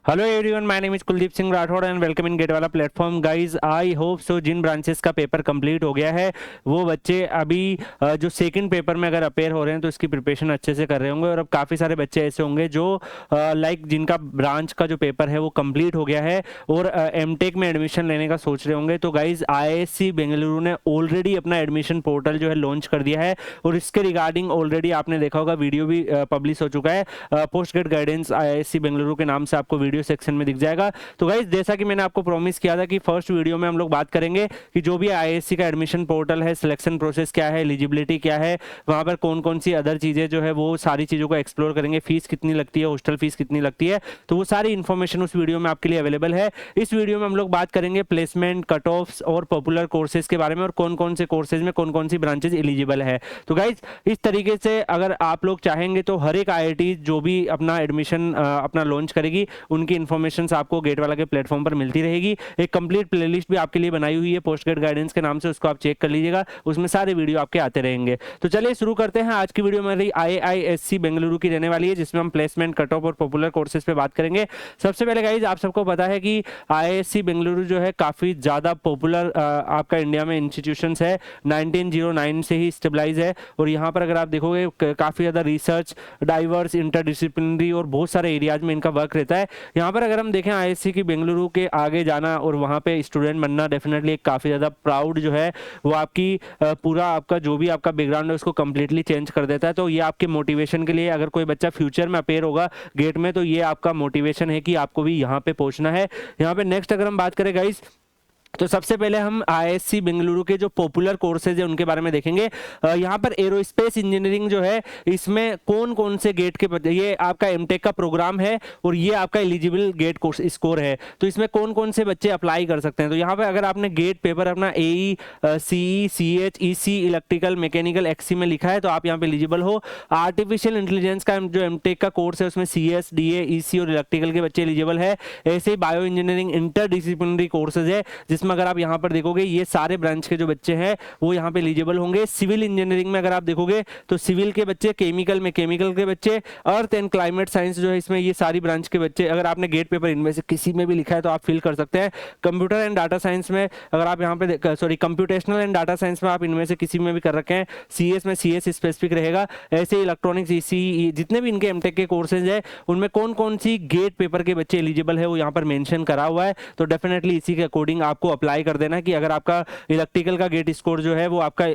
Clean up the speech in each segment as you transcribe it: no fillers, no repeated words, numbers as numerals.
Hello everyone, my name is Kuldeep Singh Rathore and welcome in GATE वाला platform. Guys I hope so जिन branches का paper complete हो गया है वो बच्चे अभी जो सेकंड पेपर में अगर अपेयर हो रहे हैं तो इसकी प्रिपरेशन अच्छे से कर रहे होंगे। और अब काफ़ी सारे बच्चे ऐसे होंगे जो लाइक जिनका ब्रांच का जो पेपर है वो कंप्लीट हो गया है और एमटेक में एडमिशन लेने का सोच रहे होंगे। तो गाइज आईआईएससी बेंगलुरु ने ऑलरेडी अपना एडमिशन पोर्टल जो है लॉन्च कर दिया है और इसके रिगार्डिंग ऑलरेडी आपने देखा होगा वीडियो भी पब्लिश हो चुका है। Post grade guidance IISc Bengaluru के नाम से आपको वीडियो सेक्शन में दिख जाएगा। तो गाइस जैसा कि मैंने आपको प्रॉमिस किया था कि फर्स्ट वीडियो में हम लोग बात करेंगे कि जो भी आईआईएससी का एडमिशन पोर्टल है, सिलेक्शन प्रोसेस क्या है, एलिजिबिलिटी क्या है, वहां पर कौन कौन सी अदर चीजें जो है वो सारी चीजों को एक्सप्लोर करेंगे। फीस कितनी लगती है, हॉस्टल फीस कितनी लगती है, तो वो सारी इन्फॉर्मेशन उस वीडियो में आपके लिए अवेलेबल है। इस वीडियो में हम लोग बात करेंगे प्लेसमेंट, कट ऑफ्स और पॉपुलर कोर्सेज के बारे में और कौन कौन से कोर्सेज में कौन कौन सी ब्रांचेज एलिजिबल है। तो गाइज इस तरीके से अगर आप लोग चाहेंगे तो हर एक आईआईटी जो भी अपना एडमिशन अपना लॉन्च करेगी उनकी इन्फॉर्मेशन आपको गेट वाला के प्लेटफॉर्म पर मिलती रहेगी। एक कंप्लीट प्लेलिस्ट भी आपके लिए बनाई हुई है पोस्ट ग्रेड गाइडेंस के नाम से, उसको आप चेक कर लीजिएगा, उसमें सारे वीडियो आपके आते रहेंगे। तो चलिए शुरू करते हैं। आज की वीडियो हमारी आईआईएससी बेंगलुरु की रहने वाली है जिसमें हम प्लेसमेंट, कट ऑफ और पॉपुलर कोर्सेज पे बात करेंगे। सबसे पहले गाइज आप सबको पता है कि आईआईएससी बेंगलुरु जो है काफी ज्यादा पॉपुलर आपका इंडिया में इंस्टीट्यूशन है। 1909 से ही स्टेबलाइज है और यहाँ पर अगर आप देखोगे काफी ज्यादा रिसर्च, डाइवर्स, इंटरडिसिप्लिनरी और बहुत सारे एरियाज में इनका वर्क रहता है। यहाँ पर अगर हम देखें आईआईएससी की बेंगलुरु के आगे जाना और वहाँ पे स्टूडेंट बनना डेफिनेटली एक काफ़ी ज़्यादा प्राउड जो है वो आपकी पूरा आपका जो भी आपका बैकग्राउंड है उसको कम्प्लीटली चेंज कर देता है। तो ये आपके मोटिवेशन के लिए, अगर कोई बच्चा फ्यूचर में अपेयर होगा गेट में, तो ये आपका मोटिवेशन है कि आपको भी यहाँ पे पहुँचना है। यहाँ पे नेक्स्ट अगर हम बात करें गाइस, तो सबसे पहले हम आईआईएससी बेंगलुरु के जो पॉपुलर कोर्सेज है उनके बारे में देखेंगे। यहाँ पर एरोस्पेस इंजीनियरिंग जो है इसमें कौन कौन से गेट के, ये आपका एमटेक का प्रोग्राम है और ये आपका एलिजिबल गेट कोर्स स्कोर है। तो इसमें कौन कौन से बच्चे अप्लाई कर सकते हैं। तो यहाँ पर अगर आपने गेट पेपर अपना AE, CE, CH, EC, electrical, mechanical, XE में लिखा है तो आप यहाँ पे एलिजिबल हो। आर्टिफिशियल इंटेलिजेंस का जो एमटेक का कोर्स है उसमें सीएस, डीए, ईसी और इलेक्ट्रिकल के बच्चे एलिजिबल है। ऐसे ही बायो इंजीनियरिंग इंटरडिसिप्लिनरी कोर्सेज है जिसमें अगर आप यहाँ पर देखोगे ये सारे ब्रांच के जो बच्चे हैं वो यहाँ पे एलिजिबल होंगे। सिविल इंजीनियरिंग में अगर आप देखोगे तो सिविल के बच्चे, केमिकल में केमिकल के बच्चे, अर्थ एंड क्लाइमेट साइंस जो है इसमें ये सारी ब्रांच के बच्चे, अगर आपने गेट पेपर इनमें से किसी में भी लिखा है तो आप फिल कर सकते हैं। कंप्यूटर एंड डाटा साइंस में अगर आप यहाँ पे sorry computational and data science में आप इनमें से किसी में भी कर रखे हैं। सीएस में सीएस स्पेसिफिक रहेगा। ऐसे इलेक्ट्रॉनिक्स, ईसी, जितने भी इनके एमटेक के कोर्सेज है उनमें कौन कौन सी गेट पेपर के बच्चे एलिजिबल है वो यहाँ पर मेंशन करा हुआ है। तो डेफिनेटली इसी के अकॉर्डिंग आपको अप्लाई कर देना कि अगर आपका इलेक्ट्रिकल का गेट स्कोर जो है वो आपका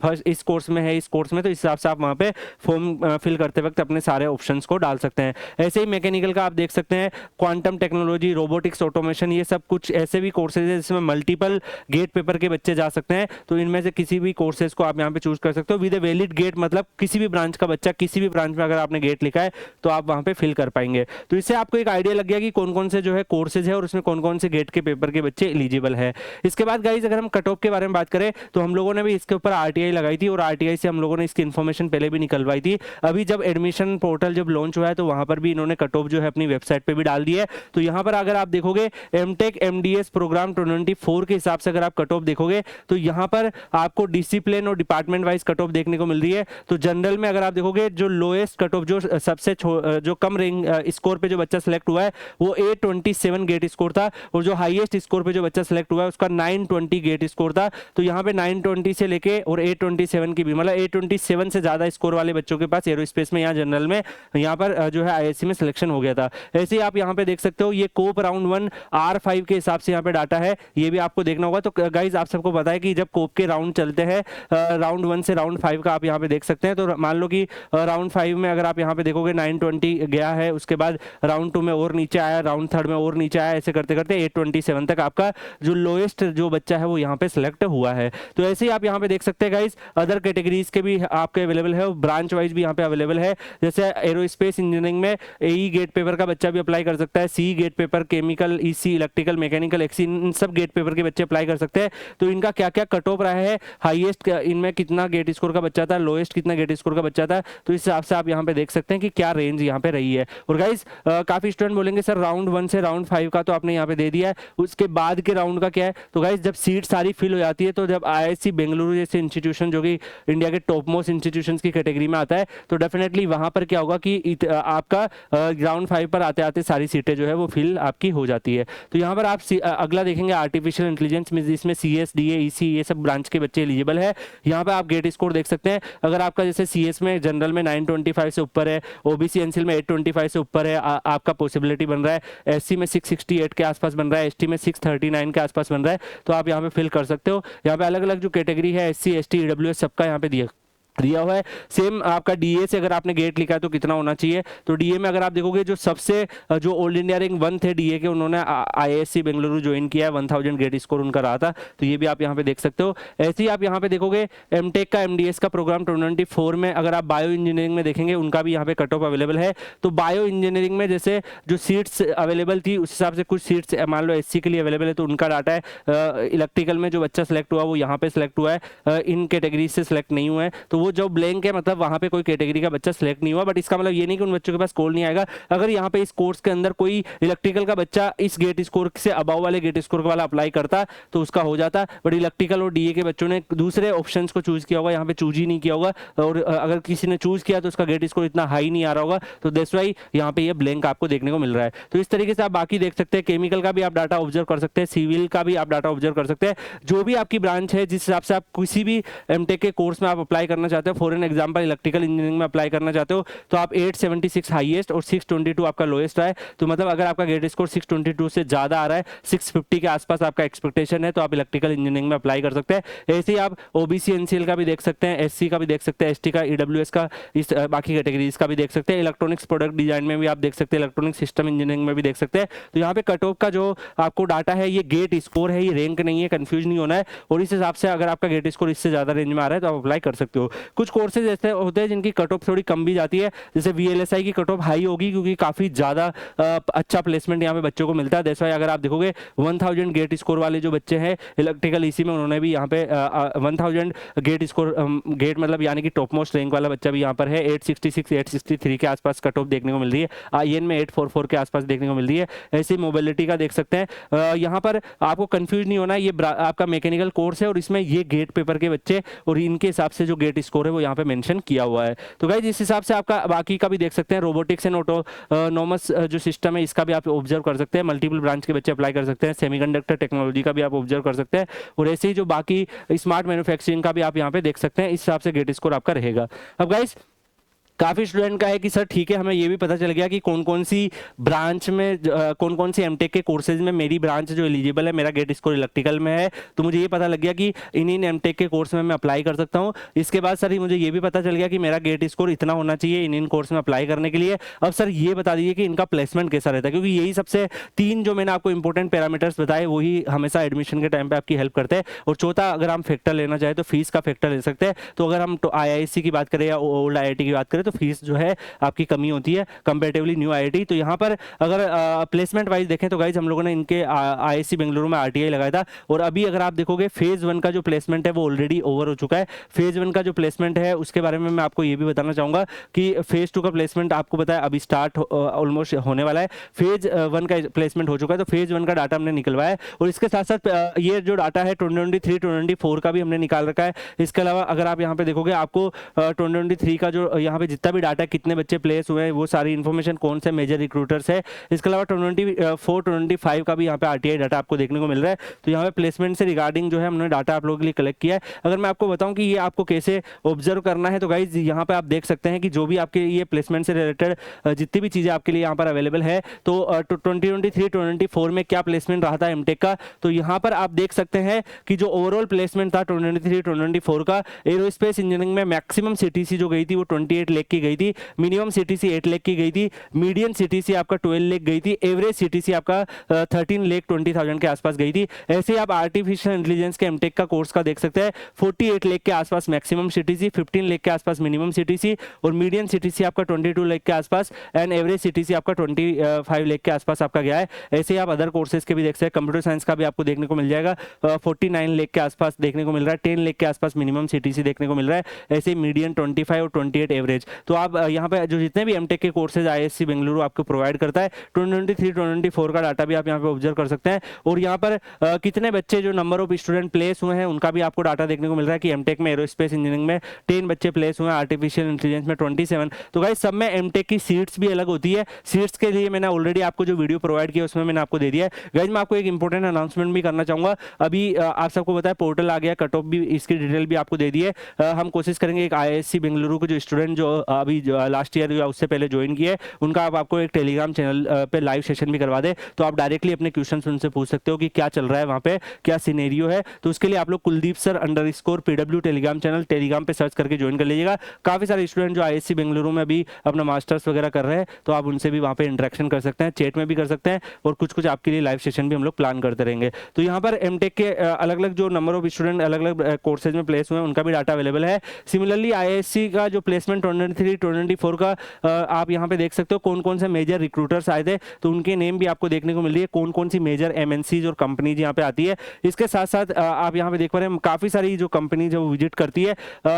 फर्स्ट इस कोर्स में है, इस कोर्स में, तो इस हिसाब से आप वहां पे फॉर्म फिल करते वक्त अपने सारे ऑप्शंस को डाल सकते हैं। ऐसे ही मैकेनिकल का आप देख सकते हैं, क्वांटम टेक्नोलॉजी, रोबोटिक्स, ऑटोमेशन, ये सब कुछ ऐसे भी कोर्सेज है जिसमें मल्टीपल गेट पेपर के बच्चे जा सकते हैं। तो इनमें से किसी भी कोर्सेज को आप यहाँ पे चूज कर सकते हो विद ए वैलिड गेट, मतलब किसी भी ब्रांच का बच्चा किसी भी ब्रांच में अगर आपने गेट लिखा है तो आप वहां पे फिल कर पाएंगे। तो इससे आपको एक आइडिया लग गया कि कौन कौन से जो है कोर्सेज है और उसमें कौन कौन से गेट के पेपर के बच्चे एलिजिबल है। इसके बाद गाइज अगर हम कट ऑफ के बारे में बात करें तो हम लोगों ने भी इसके ऊपर आरटीआई लगाई थी और आरटीआई से हम लोगों ने इसकी इन्फॉर्मेशन पहले भी निकलवाई थी। अभी जब एडमिशन पोर्टल जब लॉन्च हुआ है तो वहां पर भी इन्होंने कट ऑफ जो है अपनी वेबसाइट पे भी डाल दी है। तो यहाँ पर अगर आप देखोगे एमटेक एमडीएस प्रोग्राम 24 के हिसाब से अगर आप कट ऑफ देखोगे तो यहाँ पर आपको डिसिप्लिन और डिपार्टमेंट वाइज कट ऑफ देखने को मिल रही है। तो जनरल में अगर आप देखोगे जो लोएस्ट कट ऑफ, जो सबसे जो कम रैंक स्कोर पे जो बच्चा सिलेक्ट हुआ है वो 827 गेट स्कोर था और जो हाईएस्ट स्कोर पे जो बच्चा सिलेक्ट हुआ है उसका 920 गेट स्कोर था। तो यहाँ पे 920 से लेके और 827 की भी, मतलब 827 से ज्यादा स्कोर वाले बच्चों के पास एरोस्पेस में, यहाँ जनरल में, यहाँ पर जो है आईआईएससी में सिलेक्शन हो गया था। ऐसे ही आप यहाँ पे देख सकते हो ये कोप राउंड 1 R5 के हिसाब से यहाँ पे डाटा है, ये भी आपको देखना होगा। तो गाइज आप सबको पता है कि जब कोप के राउंड चलते हैं राउंड 1 से राउंड 5 का आप यहाँ पे देख सकते हैं। तो मान लो कि राउंड 5 में अगर आप यहाँ पे देखोगे 920 गया है, उसके बाद राउंड 2 में और नीचे आया, राउंड 3 में और नीचे आया, ऐसे करते करते 827 तक आपका जो लोएस्ट जो बच्चा है वो यहाँ पे सिलेक्ट हुआ है। तो ऐसे ही आप यहाँ पे देख सकते हैं गाइस अदर कैटेगरीज के भी आपके अवेलेबल है और ब्रांच वाइज भी यहाँ पे अवेलेबल है। जैसे एरोस्पेस इंजीनियरिंग में एई गेट पेपर का बच्चा भी अप्लाई कर सकता है, see GATE paper, chemical, EC, electrical, mechanical, XE, इन सब गेट पेपर के बच्चे अप्लाई कर सकते हैं। तो इनका क्या क्या कट ऑफ रहा है, हाईएस्ट इनमें कितना गेट स्कोर का बच्चा था, लोएस्ट कितना गेट स्कोर का बच्चा था, तो इस हिसाब से आप यहाँ पे देख सकते हैं कि क्या रेंज यहाँ पे रही है। और गाइज काफी स्टूडेंट बोलेंगे सर राउंड 1 से राउंड 5 का तो आपने यहाँ पे दे दिया है, उसके बाद के राउंड का क्या है, तो गाइज जब सीट सारी फिल हो जाती है, तो जब IISc बेंगलुरु जैसे इंस्टीट्यूशन जो कि इंडिया के टॉप मोस्ट इंस्टीट्यूशन की कैटेगरी में आता है, तो डेफिनेटली वहां पर क्या होगा कि आपका ग्राउंड 5 पर आते आते सारी सीटें जो है वो फिल आपकी हो जाती है। तो यहाँ पर आप अगला देखेंगे आर्टिफिशियल इंटेलिजेंस में, जिसमें CS DA EC ये सब ब्रांच के बच्चे एलिजिबल है। यहाँ पे आप गेट स्कोर देख सकते हैं। अगर आपका जैसे CS में जनरल में 925 से ऊपर है, OBC NCL में 825 से ऊपर है, आपका पॉसिबिलिटी बन रहा है। SC में 668 के आसपास बन रहा है, ST में 639 के आसपास बन रहा है, तो आप यहाँ पे फिल कर सकते हो। यहाँ पे अलग अलग जो कैटेगरी है SC ST EWS सबका यहाँ पे दिया हुआ है। सेम आपका DA से अगर आपने गेट लिखा है तो कितना होना चाहिए, तो DA में अगर आप देखोगे जो ऑल इंडिया रैंक 1 थे DA के, उन्होंने IISc बेंगलुरु ज्वाइन किया है, 1000 गेट स्कोर उनका रहा था, तो ये भी आप यहाँ पे देख सकते हो। ऐसे ही आप यहाँ पे देखोगे MTech का MDS का प्रोग्राम 2024 में अगर आप बायो इंजीनियरिंग में देखेंगे, उनका भी यहाँ पे कट ऑफ अवेलेबल है। तो बायो इंजीनियरिंग में जैसे जो सीट्स अवेलेबल थी उस हिसाब से कुछ सीट्स मान लो SC के लिए अवेलेबल है, तो उनका डाटा है। इलेक्ट्रिकल में जो बच्चा सेलेक्ट हुआ वो यहाँ पे सिलेक्ट हुआ है, इन कैटेगरी से सिलेक्ट नहीं हुआ है, तो वो जो ब्लैंक है मतलब वहां पे कोई कैटेगरी का बच्चा सिलेक्ट नहीं हुआ। बट इसका मतलब ये नहीं कि उन बच्चों के पास स्कोर नहीं आएगा। अगर यहाँ पे इस कोर्स के अंदर कोई इलेक्ट्रिकल का बच्चा इस गेट स्कोर से अबाव वाले गेट स्कोर वाला अप्लाई करता तो उसका हो जाता, बट इलेक्ट्रिकल और DA के बच्चों ने दूसरे ऑप्शंस को चूज किया होगा, यहाँ पे चूज ही नहीं किया होगा, और अगर किसी ने चूज किया तो उसका गेट स्कोर इतना हाई नहीं आ रहा होगा, तो दैट्स व्हाई यहाँ पे ये ब्लैंक आपको देखने को मिल रहा है। तो इस तरीके से आप बाकी देख सकते हैं, केमिकल का भी आप डाटा ऑब्जर्व कर सकते हैं, सिविल का भी आप डाटा ऑब्जर्व कर सकते हैं। जो भी आपकी ब्रांच है, जिस हिसाब से आप किसी भी MTech के कोर्स में आप अप्लाई करना चाहते हो, for an example electrical engineering में अप्लाई करना चाहते हो, तो आप 876 हाईएस्ट और 622 आपका लोएस्ट है। तो मतलब अगर आपका गेट स्कोर 622 से ज्यादा आ रहा है, 650 के आसपास आपका एक्सपेक्टेशन है, तो आप इलेक्ट्रिकल इंजीनियरिंग में अप्लाई कर सकते हैं। ऐसे ही आप OBC NCL का भी देख सकते हैं, SC का भी देख सकते हैं, ST का EWS का, इस बाकी कैटेगरीज का भी देख सकते हैं। इलेक्ट्रॉनिक्स प्रोडक्ट डिजाइन में भी आप देख सकते हैं, इलेक्ट्रॉनिक सिस्टम इंजीनियरिंग में भी देख सकते हैं। तो यहाँ पे कट ऑफ का जो आपको डाटा है ये गेट स्कोर है, ये रैंक नहीं है, कंफ्यूज नहीं होना है। और इस हिसाब से अगर आपका गेट स्कोर इससे ज्यादा रेंज में आ रहा है तो आप अप्लाई कर सकते हो। कुछ कोर्सेज ऐसे होते हैं जिनकी कट ऑफ थोड़ी कम भी जाती है, जैसे VLSI की कट ऑफ हाई होगी क्योंकि काफी ज्यादा अच्छा प्लेसमेंट यहाँ पे बच्चों को मिलता है। जैसे अगर आप देखोगे 1000 गेट स्कोर वाले जो बच्चे हैं इलेक्ट्रिकल EC में, उन्होंने भी यहाँ पे 1000 गेट स्कोर गेट मतलब यानी कि टॉप मोस्ट रैंक वाला बच्चा भी यहाँ पर है। 866 863 के आसपास कट ऑफ देखने को मिल रही है, IN में 844 के आसपास देखने को मिल रही है। ऐसे मोबिलिटी का देख सकते हैं। यहाँ पर आपको कंफ्यूज नहीं होना, ये आपका मैकेनिकल कोर्स है और इसमें ये गेट पेपर के बच्चे और इनके हिसाब से जो गेट स्कोर है वो यहाँ पे मेंशन किया हुआ है। तो गाइस इस हिसाब से आपका बाकी का भी देख सकते हैं। रोबोटिक्स एंड ऑटोनोमस जो सिस्टम है इसका भी आप ऑब्जर्व कर सकते हैं, मल्टीपल ब्रांच के बच्चे अप्लाई कर सकते हैं। सेमीकंडक्टर टेक्नोलॉजी का भी आप ऑब्जर्व कर सकते हैं, और ऐसे ही जो बाकी स्मार्ट मैन्युफैक्चरिंग का भी आप यहाँ पे देख सकते हैं। इस हिसाब से गेट स्कोर आपका रहेगा। अब गाइस काफ़ी स्टूडेंट का है कि सर ठीक है, हमें ये भी पता चल गया कि कौन कौन सी ब्रांच में कौन कौन सी MTech के कोर्सेज में मेरी ब्रांच जो एलिजिबल है, मेरा गेट स्कोर इलेक्ट्रिकल में है, तो मुझे ये पता लग गया कि इन MTech के कोर्स में मैं अप्लाई कर सकता हूँ। इसके बाद सर मुझे ये भी पता चल गया कि मेरा गेट स्कोर इतना होना चाहिए इन कोर्स में अप्लाई करने के लिए। अब सर ये बता दीजिए कि इनका प्लेसमेंट कैसा रहता है, क्योंकि यही सबसे 3 जो मैंने आपको इंपॉर्टेंट पैरामीटर्स बताए वही हमेशा एडमिशन के टाइम पर आपकी हेल्प करते हैं। और चौथा, अगर हम फैक्टर लेना चाहे तो फीस का फैक्टर ले सकते हैं। तो अगर हम IISc की बात करें या ओल्ड IIT की बात करें तो फीस जो है आपकी कमी होती है कंपैरेटिवली न्यू IIT। तो यहाँ पर अगर प्लेसमेंट वाइज देखें तो गाइज हम लोगों ने इनके IISc बेंगलुरु में RTI लगाया था, और अभी अगर आप देखोगे फेज 1 का जो प्लेसमेंट है वो ऑलरेडी ओवर हो चुका है। फेज 1 का जो प्लेसमेंट है उसके बारे में मैं आपको ये भी बताना चाहूंगा कि फेज 2 का प्लेसमेंट आपको पता है अभी स्टार्ट ऑलमोस्ट होने वाला है। फेज 1 का प्लेसमेंट हो चुका है, तो फेज 1 का डाटा हमने निकलवाया है, और इसके साथ साथ ये जो डाटा है 2023 2024 का भी हमने निकाल रखा है। इसके अलावा अगर आप यहाँ पे देखोगे आपको 2023 का जो यहाँ पे जितना भी डाटा है, कितने बच्चे प्लेस हुए हैं, वो सारी इन्फॉर्मेशन, कौन से मेजर रिक्रूटर्स है। इसके अलावा 2024 2025 का भी यहाँ पे RTI डाटा आपको देखने को मिल रहा है। तो यहाँ पे प्लेसमेंट से रिगार्डिंग जो है हमने डाटा आप लोगों के लिए कलेक्ट किया है। अगर मैं आपको बताऊं कि ये आपको कैसे ऑब्जर्व करना है, तो गाइज यहाँ पे आप देख सकते हैं कि जो भी आपके ये प्लेसमेंट से रिलेटेड जितनी भी चीजें आपके लिए यहाँ पर अवेलेबल है, तो 2023 2024 में क्या प्लेसमेंट रहा था MTech का, तो यहाँ पर आप देख सकते हैं कि जो ओवरऑल प्लेसमेंट था 2023 2024 का, एरोस्पेस इंजीनियरिंग में मैक्सिमम CTC जो गई थी वो 28 लाख की गई थी, मिनिमम CTC 8 लाख की गई थी, मीडियन CTC आपका 12 लाख गई थी, एवरेज CTC आपका 13 लाख 20,000 के आसपास गई थी। ऐसे ही आप आर्टिफिशियल इंटेलिजेंस के MTech का कोर्स का देख सकते हैं, 48 लाख के आसपास मैक्सिमम CTC, 15 लाख के आसपास मिनिमम CTC, और मीडियन CTC आपका 22 लाख के आसपास, एंड एवरेज CTC आपका 25 लाख के आसपास आपका गया है। ऐसे ही आप अदर कोर्सेज के भी देख सकते हैं, कंप्यूटर साइंस का भी आपको देखने को मिल जाएगा, 49 लाख के आसपास देखने को मिल रहा है, 10 लाख के आसपास मिनिमम CTC देखने को मिल रहा है। ऐसे मीडियन 25 और 28 एवरेज। तो आप यहाँ पे जो जितने भी एमटेक के कोर्सेज आईआईएससी बेंगलुरु आपको प्रोवाइड करता है 2023 2024 का डाटा भी आप यहाँ पे ऑब्जर्व कर सकते हैं। और यहाँ पर कितने बच्चे जो नंबर ऑफ स्टूडेंट प्लेस हुए हैं उनका भी आपको डाटा देखने को मिल रहा है कि एमटेक में एरोस्पेस इंजीनियरिंग में 10 बच्चे प्लेस हुए हैं, आर्टिफिशियल इंटेलिजेंस में 27। तो गाइस सब में एमटेक की सीट्स भी अलग होती है। सीट्स के लिए मैंने ऑलरेडी आपको जो वीडियो प्रोवाइड किया उसमें मैंने आपको दे दिया है। गाइस मैं आपको एक इंपॉर्टेंट अनाउंसमेंट भी करना चाहूंगा। अभी आप सबको पता है पोर्टल आ गया, कट ऑफ भी इसकी डिटेल भी आपको दे दी है। हम कोशिश करेंगे एक आईआईएससी बेंगलुरु के जो स्टूडेंट जो अभी लास्ट ईयर या उससे पहले ज्वाइन किए उनका आपको एक टेलीग्राम चैनल पे लाइव सेशन भी करवा दे, तो आप डायरेक्टली अपने क्वेश्चन उनसे पूछ सकते हो कि क्या चल रहा है वहाँ पे, क्या सिनेरियो है। तो उसके लिए आप लोग Kuldeep sir _PW Telegram channel Telegram पे सर्च करके ज्वाइन कर लीजिएगा। काफी सारे स्टूडेंट जो आईआईएससी बेंगलुरु में भी अपना मास्टर्स वगैरह कर रहे हैं, तो आप उनसे भी वहाँ पे इंटरेक्शन कर सकते हैं, चैट में भी कर सकते हैं, और कुछ कुछ आपके लिए लाइव सेशन भी हम लोग प्लान करते रहेंगे। तो यहाँ पर एमटेक के अलग अलग जो नंबर ऑफ स्टूडेंट अलग अलग कोर्सेज में प्लेस हुए हैं उनका भी डाटा अवेलेबल है। सिमिलरली आईआईएससी का जो प्लेसमेंट 2023-2024 का आप यहाँ पे देख सकते हो कौन कौन से मेजर रिक्रूटर्स आए थे, तो उनके नेम भी आपको देखने को मिल रही है, कौन कौन सी मेजर एमएनसीज और कंपनीज यहाँ पे आती है। इसके साथ साथ आप यहाँ पे देख पा रहे हैं काफी सारी जो कंपनी जो विजिट करती है।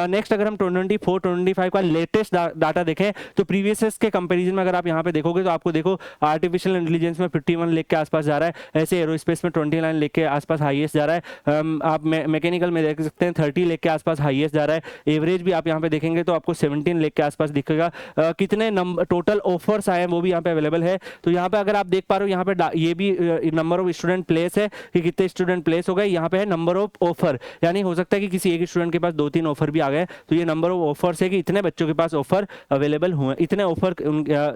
नेक्स्ट अगर हम 2024-2025 का लेटेस्ट डाटा देखें तो प्रीवियस के कंपेरिजन में अगर आप यहाँ पे देखोगे तो आपको देखो आर्टिफिशियल इंटेलिजेंस में 51 लाख के आसपास जा रहा है, ऐसे एरोस्पेस में 29 लाख के आसपास हाईएस्ट जा रहा है। आप मैकेनिकल में देख सकते हैं 30 लाख के आसपास हाईएस्ट जा रहा है। एवरेज भी आप यहाँ पे देखेंगे तो आपको 17 लाख के आसपास दिखेगा। कितने टोटल ऑफर्स आए हैं वो भी यहाँ पे अवेलेबल है। तो यहाँ पे अगर आप देख पा रहे हो यहाँ पे ये भी नंबर ऑफ स्टूडेंट प्लेस है कि कितने स्टूडेंट प्लेस हो गए। यहाँ पे है नंबर ऑफ ऑफर, यानी हो सकता है कि किसी एक स्टूडेंट के पास 2-3 ऑफर भी आ गए, तो ये नंबर ऑफ ऑफर्स है कि इतने बच्चों के पास ऑफर अवेलेबल हुए, इतने ऑफर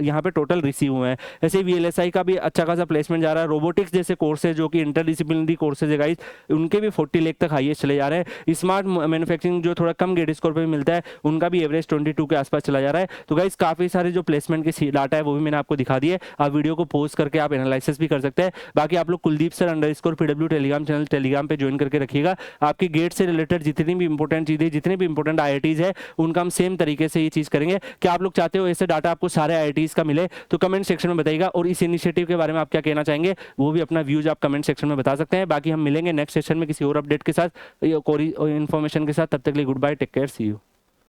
यहाँ पे टोटल रिसीव हुए हैं। ऐसे वीएलएसआई का भी अच्छा खासा प्लेसमेंट जा रहा है। रोबोटिक्स जैसे कोर्सेज जो कि इंटरडिसिप्लिनरी कोर्सेज है गाइस, उनके भी 40 लाख तक हाईएस्ट चले जा रहे हैं। स्मार्ट मैन्युफैक्चरिंग जो थोड़ा कम गेट स्कोर पे भी मिलता है, उनका भी एवरेज 22 के आसपास चला जा रहा है। तो गाइस काफी सारे जो प्लेसमेंट के डाटा है वो भी मैंने आपको दिखा दिए। आप वीडियो को पोस्ट करके आप एनालिसिस भी कर सकते हैं। बाकी आप लोग Kuldeep sir _PW Telegram channel Telegram पे ज्वाइन करके रखिएगा। आपकी गेट से रिलेटेड जितनी भी इंपॉर्टेंट चीजें, जितने भी इंपॉर्टेंट आईआईटीज है, उनका हम सेम तरीके से ये चीज करेंगे। क्या आप लोग चाहते हो ऐसे डाटा आपको सारे आईआईटीज का मिले, तो कमेंट सेक्शन में बताइएगा। और इस इनिशिएटिव के बारे में आप क्या कहना चाहेंगे वो भी अपना व्यूज आप कमेंट सेक्शन में बता सकते हैं। बाकी हम मिलेंगे नेक्स्ट सेशन में किसी और अपडेट के साथ, कोई इन्फॉर्मेशन के साथ। तब तक के लिए good bye, take care, see you.